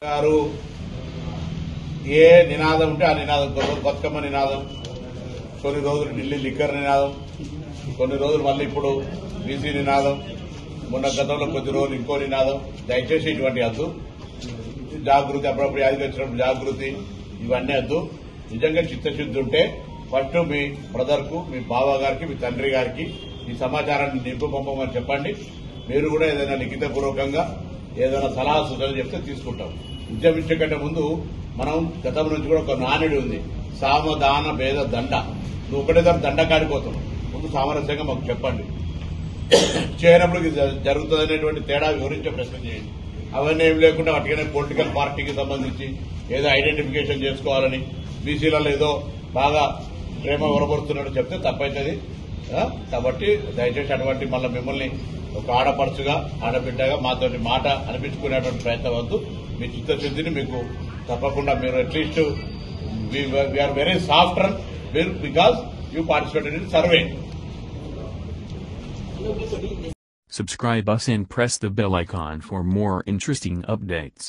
గారు ఏ నినాదం ఉంటే ఆ నినాదం, కొన్ని రోజులు బతుకమ్మ నినాదం, కొన్ని రోజులు ఢిల్లీ లిక్కర్ నినాదం, కొన్ని రోజులు మళ్ళీ ఇప్పుడు బీసీ నినాదం, మొన్న గతంలో కొద్ది రోజులు ఇంకో నినాదం. దయచేసి ఇటువంటి వద్దు. జాగృతి, అప్పుడప్పుడు యాదికి వచ్చినప్పుడు జాగృతి, ఇవన్నీ వద్దు. నిజంగా చిత్తశుద్ధి ఉంటే ఫస్ట్ మీ బ్రదర్ కు, మీ బావ గారికి, మీ తండ్రి గారికి ఈ సమాచారాన్ని నింపు పంపమని చెప్పండి. మీరు కూడా ఏదైనా లిఖితపూర్వకంగా ఏదైనా సలహా సూచనలు చెప్తే తీసుకుంటాం. ఉద్యమించే కంటే ముందు మనం గతం నుంచి కూడా ఒక నానుడి ఉంది, సామదాన భేద దండ. నువ్వు ఒకటే దాని దండ కాడిపోతున్నావు, ముందు సామరస్యంగా మాకు చెప్పండి. చేయనప్పుడు ఇది జరుగుతుందనేటువంటి తేడా వివరించే ప్రశ్న చేయండి. అవన్నీ ఏం లేకుండా అటుగానే పొలిటికల్ పార్టీకి సంబంధించి ఏదో ఐడెంటిఫికేషన్ చేసుకోవాలని బీసీలలో ఏదో బాగా ప్రేమ వరపరుస్తున్నట్టు చెప్తే తప్పైతుంది. కాబట్టి దయచేసి అటువంటి మళ్ళీ మిమ్మల్ని ఒక ఆడపడుచుగా, ఆడబిడ్డగా మాతో మాట అనిపించుకునేటువంటి ప్రయత్నం వద్దు. మీ చిత్తశుద్ధిని మీకు తప్పకుండా, మీరు at least we are very soft run because you participated in survey. Subscribe us and press the bell icon for more interesting updates.